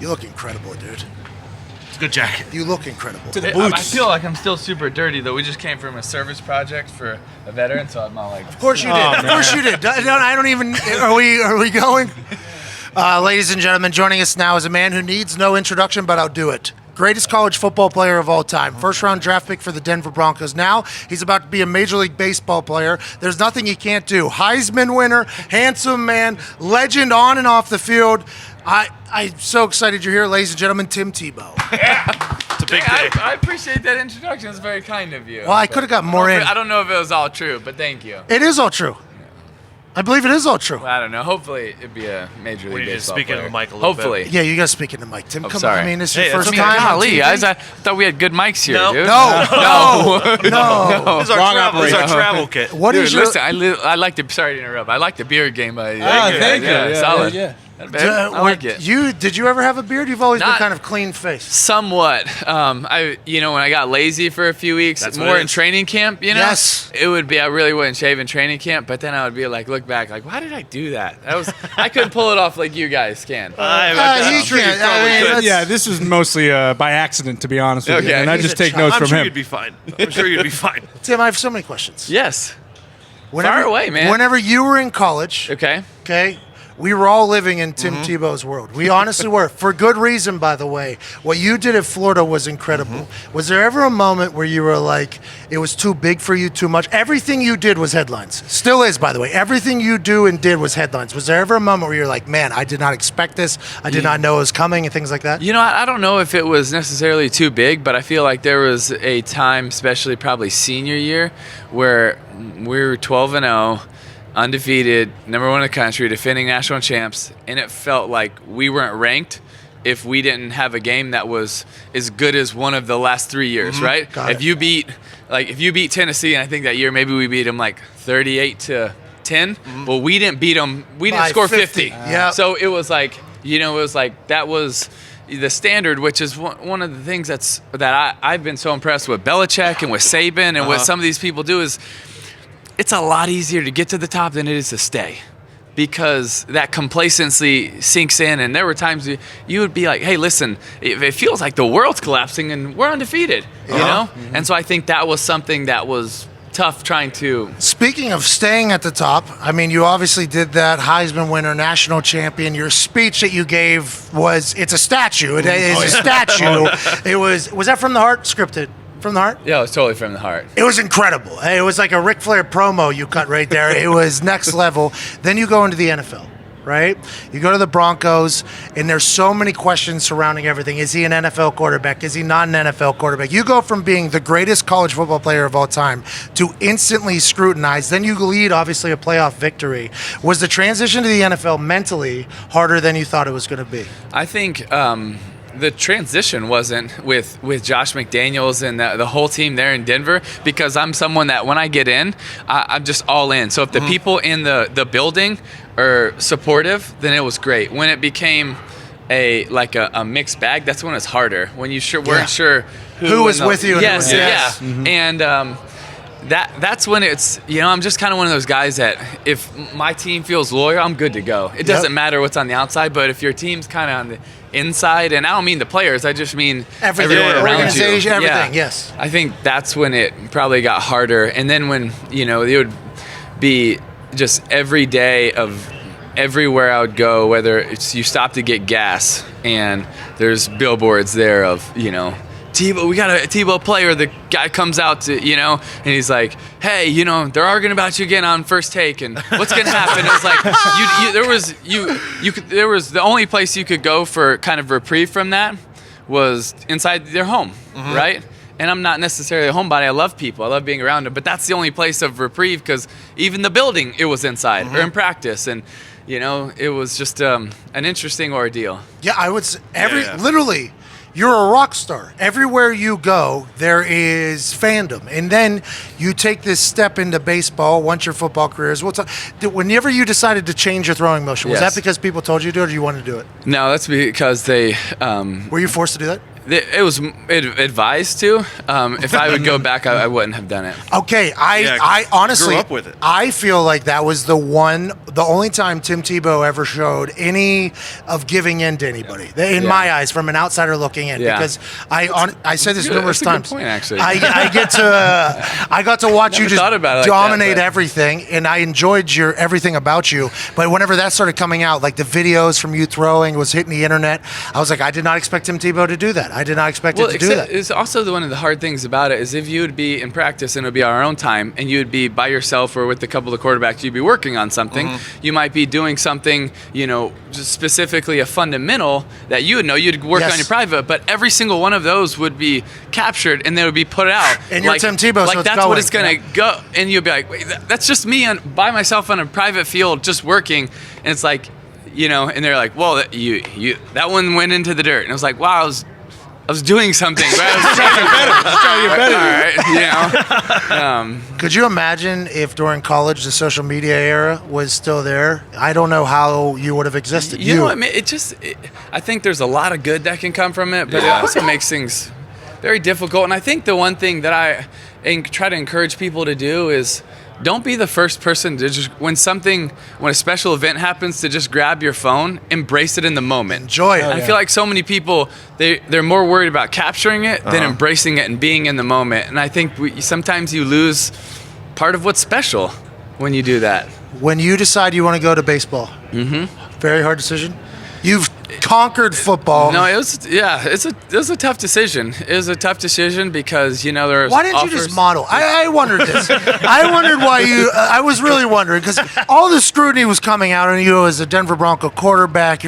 You look incredible, dude. It's a good jacket. You look incredible. To the boots. I feel like I'm still super dirty, though. We just came from a service project for a veteran, so I'm not like... Of course you did. Of course you did. I don't even... Are we going? Ladies and gentlemen, joining us now is a man who needs no introduction, but I'll do it. Greatest college football player of all time. First-round draft pick for the Denver Broncos. Now he's about to be a Major League Baseball player. There's nothing he can't do. Heisman winner, handsome man, legend on and off the field. I'm so excited you're here, ladies and gentlemen, Tim Tebow. Yeah. It's a big day. I appreciate that introduction. It's very kind of you. Well, I could have got more in. I don't know if it was all true, but thank you. It is all true. I believe it is all true. Well, I don't know. Hopefully, it'd be a Major League We need to Baseball speak player. into the mic a little Hopefully. bit. Yeah, you got to speak into the mic, Tim. Oh, Come sorry. on. I mean, this is Hey, your that's first okay. time on Golly, TV. guys, I thought we had good mics here, No. dude. No. This is our travel kit. What Dude, is your... listen, I like the. Sorry to interrupt. I like the beard game. Thank you. Yeah, solid. Yeah. I like it. Did you ever have a beard? You've always been Not- kind of clean faced. Somewhat. When I got lazy for a few weeks, That's what more it in is. training camp, Yes. it would be, I really wouldn't shave in training camp, but then I would be like, look back, like, why did I do that? I couldn't pull it off like you guys can. He can't. I mean, Yeah, this was mostly by accident, to be honest with you. Okay. And I He's just a take child. notes I'm from sure him. you'd be fine. I'm sure you'd be fine. Tim, I have so many questions. Yes. Fire away, man. Whenever you were in college, Okay. we were all living in Tim Tebow's world. We honestly were. For good reason, by the way. What you did at Florida was incredible. Was there ever a moment where you were like, it was too big for you, too much? Everything you did was headlines. Still is, by the way. Everything you do and did was headlines. Was there ever a moment where you're like, man, I did not expect this. I did not know it was coming and things like that? I don't know if it was necessarily too big, but I feel like there was a time, especially probably senior year, where we were 12-0, undefeated, number one in the country, defending national champs, and it felt like we weren't ranked if we didn't have a game that was as good as one of the last 3 years, right? Got If it. you beat Tennessee, and I think that year maybe we beat them like 38-10. Well, we didn't beat them. We didn't By score 50. 50. Yeah. So it was like, that was the standard, which is one of the things that I've been so impressed with Belichick and with Saban and what some of these people do is it's a lot easier to get to the top than it is to stay, because that complacency sinks in. And there were times you would be like, hey, listen, it feels like the world's collapsing and we're undefeated, you know? And so I think that was something that was tough trying to... Speaking of staying at the top, I mean, you obviously did that. Heisman winner, national champion. Your speech that you gave it's a statue. It is a statue. It was that from the heart, scripted? From the heart? Yeah, it was totally from the heart. It was incredible. It was like a Ric Flair promo you cut right there. It was next level. Then you go into the NFL, right? You go to the Broncos, and there's so many questions surrounding everything. Is he an NFL quarterback? Is he not an NFL quarterback? You go from being the greatest college football player of all time to instantly scrutinized. Then you lead, obviously, a playoff victory. Was the transition to the NFL mentally harder than you thought it was going to be? I think the transition wasn't with Josh McDaniels and the whole team there in Denver, because I'm someone that when I get in, I'm just all in. So if the people in the building are supportive, then it was great. When it became a mixed bag, that's when it's harder. When you weren't sure who was with you. Yes, and yeah. Mm-hmm. And that's when it's, I'm just kind of one of those guys that if my team feels loyal, I'm good to go. It doesn't matter what's on the outside, but if your team's kind of on the inside, and I don't mean the players, I just mean everything, everyone around organization, you. everything, Yeah. yes. I think that's when it probably got harder. And then when, it would be just every day of everywhere I would go, whether it's you stop to get gas and there's billboards there of, Tebow, we got a Tebow player. The guy comes out to, and he's like, hey, they're arguing about you again on First Take, and what's going to happen? It was like, there was the only place you could go for kind of reprieve from that was inside their home, right? And I'm not necessarily a homebody. I love people. I love being around them. But that's the only place of reprieve, because even the building, it was inside or in practice. And, it was just an interesting ordeal. Yeah, I would say literally, you're a rock star. Everywhere you go, there is fandom. And then you take this step into baseball once your football career is... Whenever you decided to change your throwing motion, was Yes. that because people told you to do it, or you wanted to do it? No, that's because they... Were you forced to do that? It was advised to. If I would go back, I wouldn't have done it. Okay, I honestly grew up with it. I feel like that was the only time Tim Tebow ever showed any of giving in to anybody. In my eyes, from an outsider looking in, Yeah. because I said this numerous That's a good times. point, actually. I got to watch you Never just thought about it like dominate that, but- everything, and I enjoyed everything about you. But whenever that started coming out, like the videos from you throwing was hitting the internet, I was like, I did not expect Tim Tebow to do that. I did not expect it to do that. It's also one of the hard things about it is if you would be in practice and it would be our own time and you would be by yourself or with a couple of quarterbacks, you'd be working on something. You might be doing something, just specifically a fundamental that you would know. You'd work Yes. on your private, but every single one of those would be captured and they would be put out. And you're Tim Tebow, like so it's that's going. what it's gonna go. And you'd be like, wait, that's just me by myself on a private field just working. And it's like, and they're like, well, that one went into the dirt. And I was like, wow, I was doing something. But I was trying to get better. All right, Could you imagine if during college the social media era was still there? I don't know how you would have existed. You know what I mean? I think there's a lot of good that can come from it, but it also makes things very difficult. And I think the one thing that I try to encourage people to do is don't be the first person to just, when a special event happens, to just grab your phone, embrace it in the moment. Enjoy it. I feel like so many people, they're more worried about capturing it than embracing it and being in the moment. And I think sometimes you lose part of what's special when you do that. When you decide you want to go to baseball, very hard decision. You've conquered football. No, it was a tough decision. It was a tough decision because there's Why didn't you just model? I wondered this. I wondered why you. I was really wondering because all the scrutiny was coming out on you as a Denver Bronco quarterback.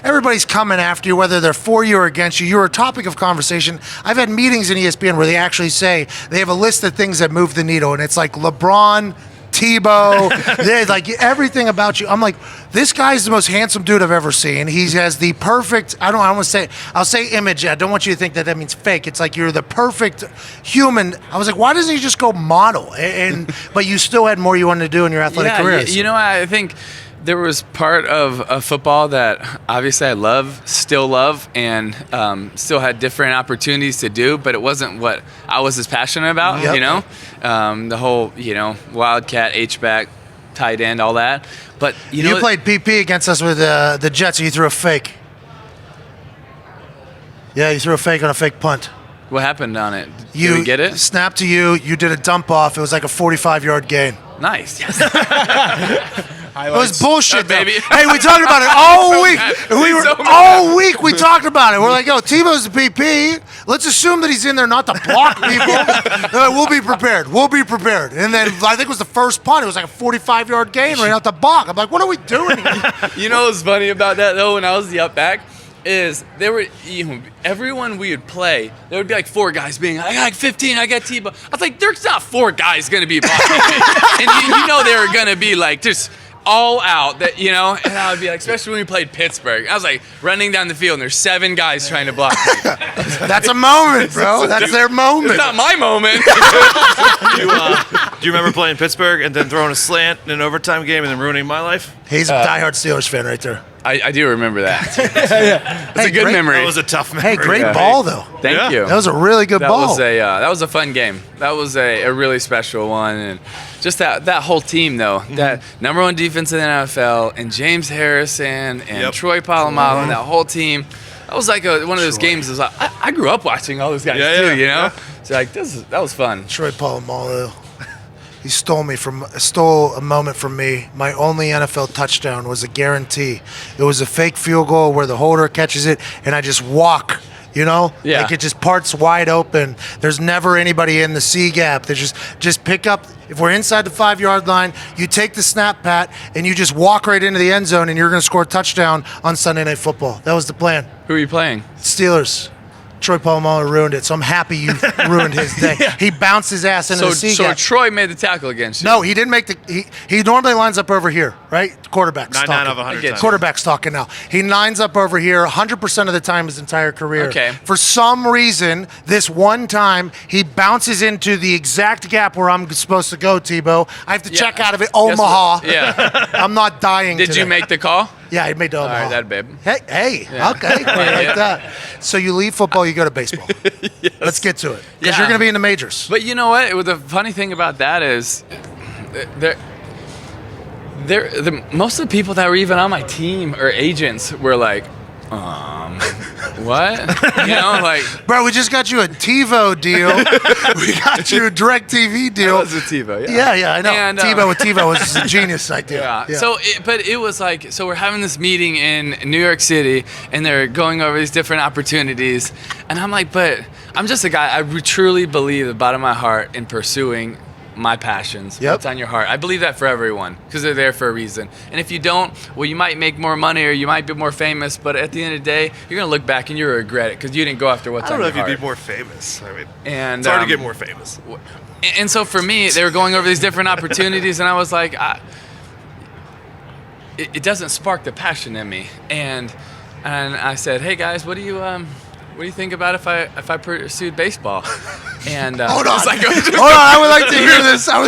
Everybody's coming after you, whether they're for you or against you. You're a topic of conversation. I've had meetings in ESPN where they actually say they have a list of things that move the needle, and it's like LeBron, Tebow, like everything about you. I'm like, this guy's the most handsome dude I've ever seen. He has the perfect, I'll say image. I don't want you to think that means fake. It's like you're the perfect human. I was like, why doesn't he just go model? But you still had more you wanted to do in your athletic career. I think there was part of football that obviously I still love, and still had different opportunities to do, but it wasn't what I was as passionate about, Yep. The whole, Wildcat, H-back, tight end, all that. But, you played PP against us with the Jets, and you threw a fake. Yeah, you threw a fake on a fake punt. What happened on it? Did You we get it? snapped to you. You did a dump off. It was like a 45-yard gain. Nice. Yes. It was bullshit, though. baby. Hey, we talked about it all week. He's so mad. All week we talked about it. We're like, yo, Tebow's the PP. Let's assume that he's in there not to block people. We'll be prepared. And then I think it was the first punt. It was like a 45-yard gain right out the block. I'm like, what are we doing here? You know what's funny about that, though, when I was the up back? Is there were everyone we would play, there would be like four guys being like, I got 15, I got Tebow. I was like, there's not four guys going to be blocking me. And they were going to be like just all out, that and I would be like, especially when we played Pittsburgh, I was like running down the field and there's 7 guys trying to block me. That's a moment, bro. That's their moment. It's not my moment. Do you remember playing Pittsburgh and then throwing a slant in an overtime game and then ruining my life? He's a diehard Steelers fan right there. I do remember that. It's a good great- memory. That was a tough memory. Hey, great ball, though. Thank you. That was a really good ball. That was a fun game. That was a really special one, and just that whole team though, that number 1 defense in the NFL, and James Harrison and Troy Polamalu and that whole team. That was like one of those games. Is like, I grew up watching all those guys too. Yeah. So like that was fun. Troy Polamalu. He stole a moment from me. My only NFL touchdown was a guarantee. It was a fake field goal where the holder catches it, and I just walk. Yeah. Like it just parts wide open. There's never anybody in the C gap. They just pick up. If we're inside the 5-yard line, you take the snap, Pat, and you just walk right into the end zone, and you're going to score a touchdown on Sunday Night Football. That was the plan. Who are you playing? Steelers. Troy Polamalu ruined it, so I'm happy you ruined his day. He bounced his ass into the C So gap. Troy made the tackle against you. No, he didn't make he normally lines up over here, right? Quarterback's 9 talking. out of 100 times. Quarterback's talking now. He lines up over here 100% of the time his entire career. Okay. For some reason, this one time, he bounces into the exact gap where I'm supposed to go, Tebow. I have to check out of it. Guess Omaha. what? Yeah. I'm not dying Did today. you make the call? Yeah, I made the All Omaha. right, that babe. Hey, Yeah. okay, I like that. So you leave football, you go to baseball. Yes. Let's get to it. Because you're going to be in the majors. But you know what? The funny thing about that is most of the people that were even on my team or agents were like, what? You know, like, bro, we just got you a TiVo deal. We got you a direct TV deal. That was a TiVo, yeah. Yeah, I know. And, TiVo with TiVo was a genius idea. Yeah. So, but it was like, so we're having this meeting in New York City, and they're going over these different opportunities, and I'm like, but I'm just a guy. I truly believe the bottom of my heart in pursuing my passions. Yep. What's on your heart. I believe that for everyone because they're there for a reason. And if you don't, well, you might make more money or you might be more famous, but at the end of the day, you're going to look back and you'll regret it because you didn't go after what's on your heart. I don't know if you'd be more famous. I mean, and, it's hard to get more famous. And so for me, they were going over these different opportunities, and I was like, it doesn't spark the passion in me. And I said, hey guys, what do you think about if I pursued baseball? And hold on, I would like to hear this. I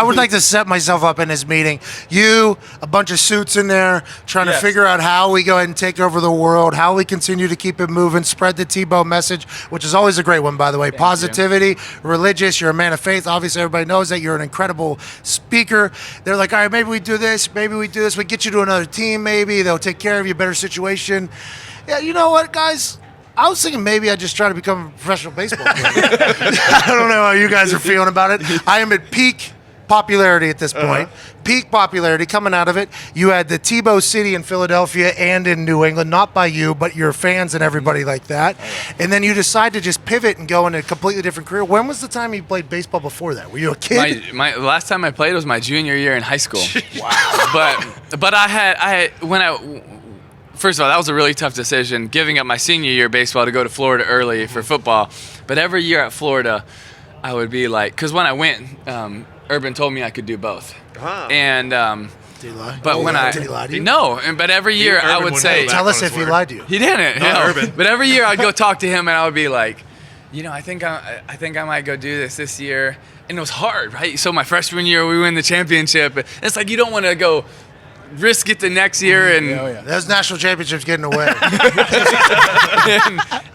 would like to set myself up in this meeting. You, a bunch of suits in there, trying to figure out how we go ahead and take over the world, how we continue to keep it moving, spread the Tebow message, which is always a great one, by the way. Thank Positivity, you. Religious. You're a man of faith. Obviously, everybody knows that you're an incredible speaker. They're like, all right, maybe we do this. Maybe we do this. We get you to another team. Maybe they'll take care of you. Better situation. Yeah, you know what, guys? I was thinking maybe I'd just try to become a professional baseball player. I don't know how you guys are feeling about it. I am at peak popularity at this point. Peak popularity coming out of it. You had the Tebow City in Philadelphia and in New England, not by you, but your fans and everybody like that. And then you decide to just pivot and go in a completely different career. When was the time you played baseball before that? Were you a kid? My last time I played was my junior year in high school. Wow. But first of all, that was a really tough decision, giving up my senior year of baseball to go to Florida early for football. But every year at Florida, I would be like, because when I went, Urban told me I could do both. And did he lie? But did he lie to you? No, but every year I would say, tell us if he lied to you. He didn't. Urban. But every year I'd go talk to him, and I would be like, I think I might go do this year. And it was hard, right? So my freshman year, we win the championship. It's like you don't want to go risk it the next year, and those national championships getting away.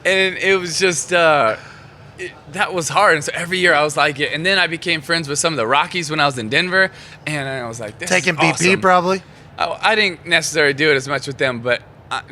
and it was just that was hard. And so every year I was like it. And then I became friends with some of the Rockies when I was in Denver, and I was like, this taking is BP awesome. Probably. I didn't necessarily do it as much with them, but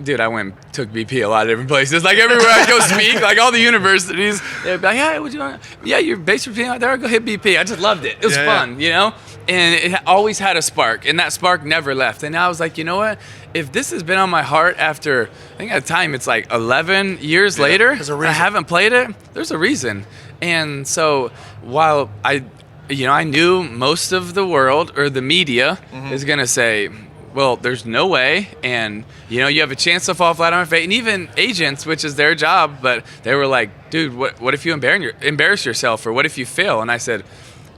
dude, I went and took BP a lot of different places. Like everywhere I go speak, like all the universities, they'd be like, "Yeah, would you want? Yeah, you're based with me out there. I'll go hit BP." I just loved it. It was fun, you know. And it always had a spark, and that spark never left. And I was like, you know what? If this has been on my heart after, I think at the time it's like 11 years later, I haven't played it. There's a reason. And so while I knew most of the world or the media is gonna say, well, there's no way, and you have a chance to fall flat on your face, and even agents, which is their job, but they were like, dude, what if you embarrass yourself, or what if you fail? And I said,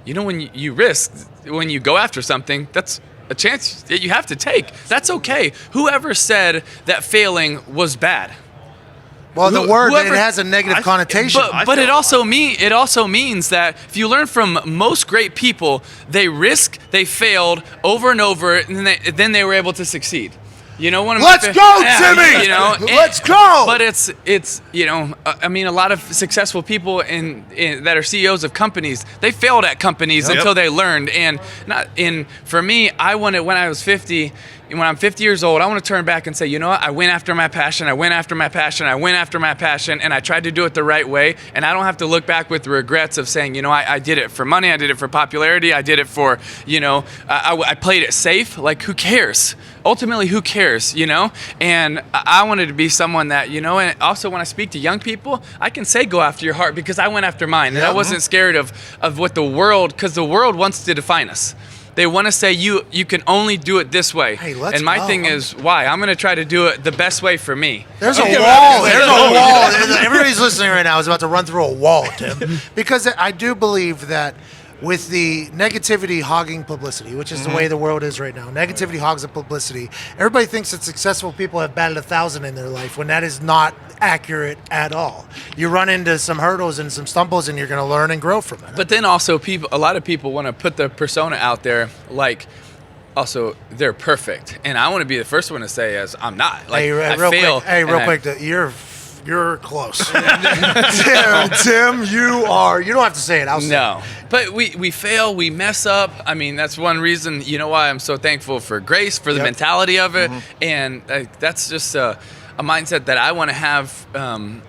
when you risk, when you go after something, that's a chance that you have to take. That's okay. Whoever said that failing was bad? Well, the word, it has a negative connotation. But it also means that if you learn from most great people, they failed over and over, and then they were able to succeed. Let's go, Timmy! Let's go! But it's I mean, a lot of successful people that are CEOs of companies, they failed at companies until they learned. And for me, when I was 50, when I'm 50 years old, I want to turn back and say, you know what? I went after my passion. I went after my passion. I went after my passion, and I tried to do it the right way. And I don't have to look back with regrets of saying, I did it for money. I did it for popularity. I did it for, I played it safe. Like, who cares? Ultimately, who cares, And I wanted to be someone that, and also when I speak to young people, I can say go after your heart because I went after mine. And I wasn't scared of what the world, because the world wants to define us. They want to say you can only do it this way. Hey, let's and my go. thing is, why? I'm going to try to do it the best way for me. There's a wall. There's a wall. Everybody's listening right now is about to run through a wall, Tim. Because I do believe that with the negativity hogging publicity, which is the way the world is right now, negativity hogs the publicity. Everybody thinks that successful people have batted 1,000 in their life when that is not accurate at all. You run into some hurdles and some stumbles, and you're going to learn and grow from it. But then also, a lot of people want to put the persona out there like, also, they're perfect. And I want to be the first one to say, I'm not. Like, real quick, you're You're close. Tim, you don't have to say it. I'll say it. No, but we fail, we mess up. I mean, that's one reason, why I'm so thankful for Grace, for the mentality of it. And that's just a mindset that I want to have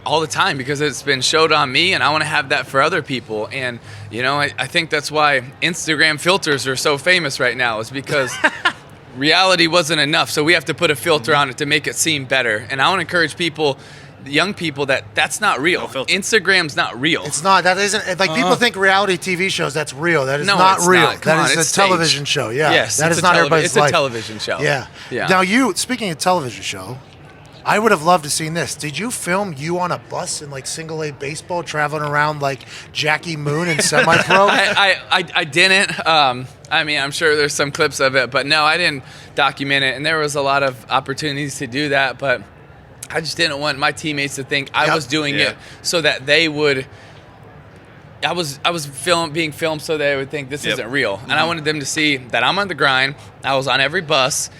all the time, because it's been showed on me, and I want to have that for other people. And, I think that's why Instagram filters are so famous right now, is because reality wasn't enough. So we have to put a filter on it to make it seem better. And I want to encourage people, young people, that's not real. Instagram's not real. It's not. That isn't. Like, people think reality TV shows, that's real. That is No, not it's real. not. Come on, That is it's a television staged. show. Yeah. Yes, That it's is a not everybody's It's life. a television show. Yeah. Yeah. Now, speaking of television show, I would have loved to seen this. Did you film you on a bus in like single A baseball, traveling around like Jackie Moon and semi-pro? I didn't. I mean, I'm sure there's some clips of it, but no, I didn't document it. And there was a lot of opportunities to do that, but I just didn't want my teammates to think I was doing it so that they would. I was being filmed so they would think this isn't real, and I wanted them to see that I'm on the grind. I was on every bus,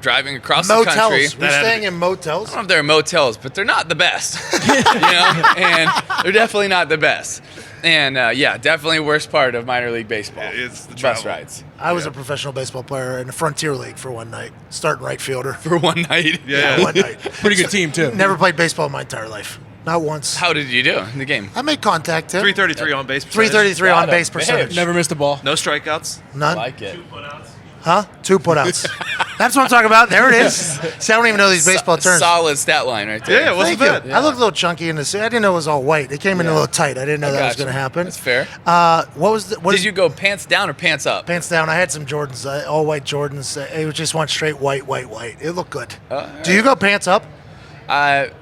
driving across the country. Motels. We're staying in motels. I don't know if they're motels, but they're not the best, and they're definitely not the best. And definitely worst part of minor league baseball. It's the bus travel. rides I was a professional baseball player in the Frontier League for one night, starting right fielder. for one night. Yeah. One night. Pretty good team, too. Never played baseball in my entire life. Not once. How did you do in the game? I made contact, Tim. 333 on base. percentage. 333 Got on him. base percentage. Never missed a ball. No strikeouts. None. Like it. Huh? 2 putouts. That's what I'm talking about. There it is. See, I don't even know these baseball terms. Solid stat line right there. Yeah, it wasn't Thank you. bad. I looked a little chunky in the suit. I didn't know it was all white. It came in a little tight. I didn't know that was Gotcha. going to happen. That's fair. What Did you go pants down or pants up? Pants down. I had some Jordans, all white Jordans. It just went straight white. It looked good. Do you go pants up?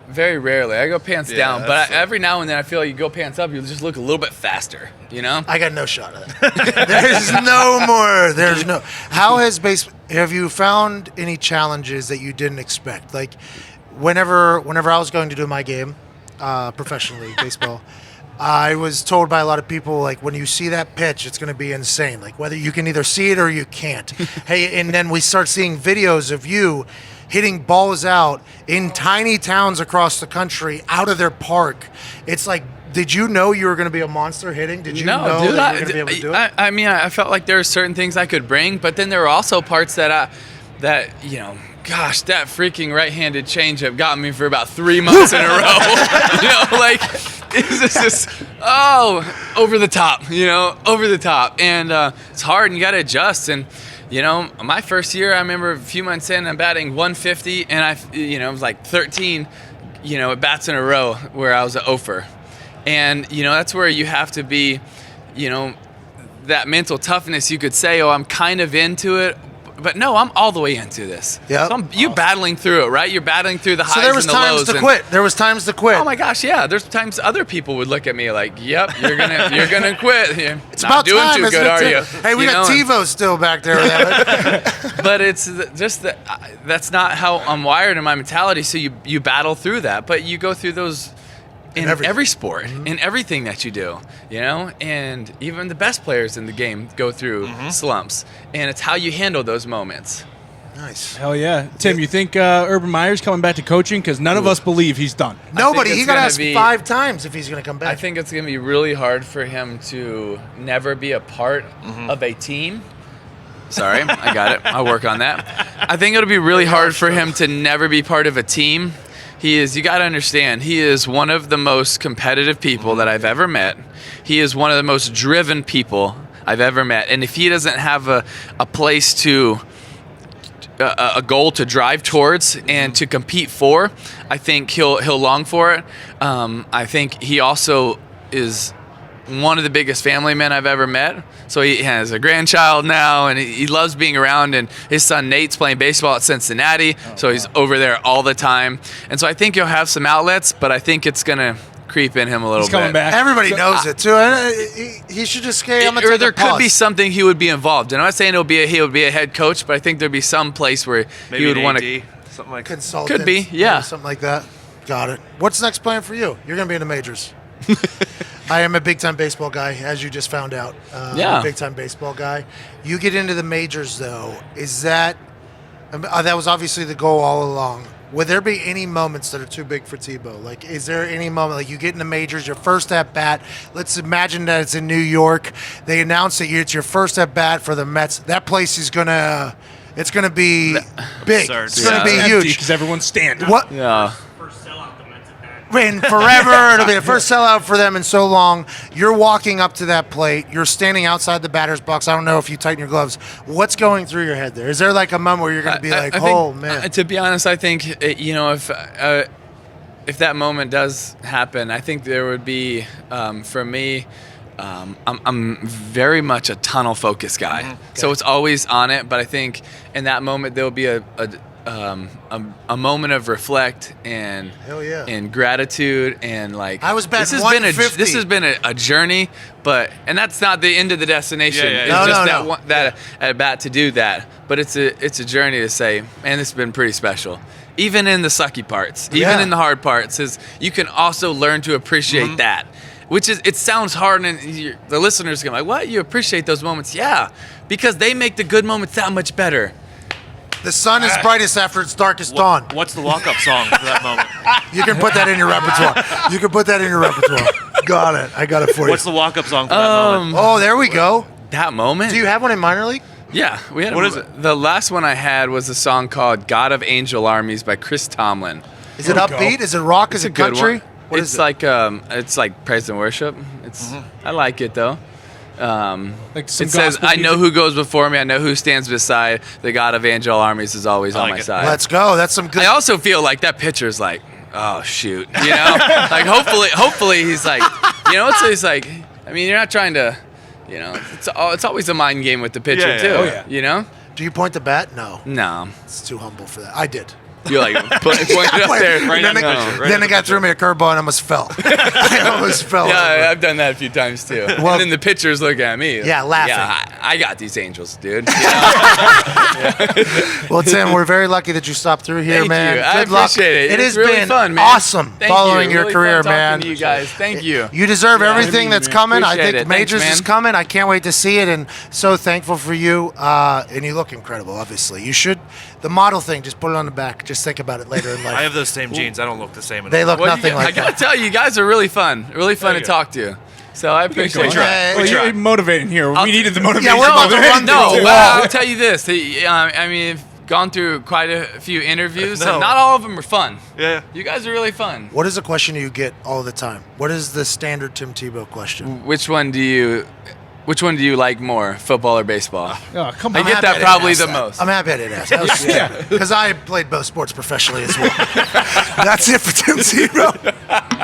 Very rarely. I go pants down, but that's every now and then I feel like you go pants up, you just look a little bit faster, I got no shot of that. There's no more. There's no. Have you found any challenges that you didn't expect? Like, whenever I was going to do my game, professionally baseball, I was told by a lot of people, like, when you see that pitch, it's going to be insane. Like, whether you can either see it or you can't. Hey, and then we start seeing videos of you hitting balls out in tiny towns across the country out of their park. It's like, did you know you were going to be a monster hitting? Did you know that you were going to be able to do it? I mean, I felt like there were certain things I could bring, but then there were also parts that gosh, that freaking right-handed changeup got me for about 3 months in a row. It's just over the top, and it's hard, and you got to adjust. And my first year, I remember a few months in, I'm batting 150, and it was like 13, at bats in a row where I was an offer. And, that's where you have to be, that mental toughness. You could say, I'm kind of into it, but no, I'm all the way into this. Yeah. So you're battling through it, right? You're battling through the highs So there was and the lows. times to quit. There was times to quit. Oh my gosh, yeah. There's times other people would look at me like, "Yep, you're gonna quit. You're It's not about doing time, too isn't good, it, are Tim? you?" Hey, we got TiVo still back there. But it's just that that's not how I'm wired in my mentality. So you battle through that, but you go through those in every sport, in everything that you do, and even the best players in the game go through slumps, and it's how you handle those moments. Nice. Hell yeah. Tim, you think Urban Meyer's coming back to coaching? Because none of us believe he's done. Nobody. it's He got gonna asked be- 5 times if he's going to come back. I think it's going to be really hard for him to never be a part of a team. Sorry, I got it. I'll work on that. I think it'll be really hard for him to never be part of a team. You got to understand, he is one of the most competitive people that I've ever met. He is one of the most driven people I've ever met. And if he doesn't have a place to, a goal to drive towards and to compete for, I think he'll long for it. I think he also is one of the biggest family men I've ever met. So he has a grandchild now, and he loves being around. And his son Nate's playing baseball at Cincinnati, so he's over there all the time. And so I think he'll have some outlets, but I think it's gonna creep in him a little He's coming bit. back. Everybody knows it too. He should just say, "I'm gonna Or take there a pause." could be something he would be involved in. I'm not saying he would be a head coach, but I think there'd be some place where Maybe he would an want AD, to. something like Consultant. Could be, yeah. Something like that. Got it. What's the next plan for you? You're going to be in the majors. I am a big-time baseball guy, as you just found out. I'm Yeah. a big-time baseball guy. You get into the majors, though. Is that was obviously the goal all along. Would there be any moments that are too big for Tebow? Like, is there any moment, like you get in the majors, your first at bat? Let's imagine that it's in New York. They announce that it's your first at bat for the Mets. That place is it's gonna be big. Absurd. It's gonna be huge. because everyone's standing. What? Yeah. First sellout the Mets have had. In forever, it'll be the first sellout for them in so long. You're walking up to that plate. You're standing outside the batter's box. I don't know if you tighten your gloves. What's going through your head there? Is there like a moment where you're going to be like, I "Oh think, man"? To be honest, I think if that moment does happen, I think there would be for me. I'm very much a tunnel focused guy, so it's always on it. But I think in that moment there'll be a moment of reflect and Hell yeah. and gratitude and like I was betting this has been 150. this has been a journey, and that's not the end of the destination. Yeah, yeah, It's yeah. just No. that at bat to do that, but it's a journey to say, man, this has been pretty special. Even in the sucky parts, even Yeah. in the hard parts, is you can also learn to appreciate that. Which is, it sounds hard, and the listeners go like, "What? You appreciate those moments?" Yeah, because they make the good moments that much better. The sun is brightest after its darkest dawn. What's the walk-up song for that moment? You can put that in your repertoire. You can put that in your repertoire. Got it. I got it for you. What's the walk-up song for that moment? Oh, there we go. That moment. Do you have one in minor league? Yeah, we had. What is it? The last one I had was a song called "God of Angel Armies" by Chris Tomlin. Is it There we go. upbeat? Is it rock? Is It's a it good country? one. What It's is like like praise and worship. It's I like it though. Like some It says, gospel "I know music. who goes before me. I know who stands beside. The God of Angel Armies is always I on like my it. side." Let's go. That's some good. I also feel like that pitcher's like, oh shoot, you know, like hopefully he's like, he's like, I mean, you're not trying to, it's always a mind game with the pitcher Yeah, yeah. too, Oh, yeah. you know? Do you point the bat? No. No, It's too humble for that. I did. you're like point it up there, Right then on the it, pitcher, right then on it the got through me a curveball and I almost fell. I almost fell. Yeah, over. I've done that a few times too. Well- and then the pitchers look at me. Yeah, laughing. Yeah, I got these angels, dude. Well, Tim, we're very lucky that you stopped through here, Thank man. you. Good I luck. appreciate it. It It's has really been fun, man. awesome Thank following you. your Really career, fun talking man. to you guys. Thank you. You deserve everything me, that's man. coming. I Appreciate think it. Thanks, Majors is man. coming. I can't wait to see it, and so thankful for you. And you look incredible, obviously. You should. The model thing, just put it on the back. Just think about it later in life. I have those same jeans. I don't look the same at They all. look Well, nothing I like gotta that. tell you, you guys are really fun to you. talk to. So I appreciate We it. try. Well, We you're try. motivating here. We needed the motivation. Yeah, we're about to run No, through it. well, I'll tell you this. I mean, I've gone through quite a few interviews, No. and not all of them are fun. Yeah. You guys are really fun. What is a question you get all the time? What is the standard Tim Tebow question? Which one do you like more, football or baseball? Oh, come I on. get happy that I probably didn't the ask most. I'm happy I didn't ask. That was stupid. Because I played both sports professionally as well. That's it for Tim Tebow.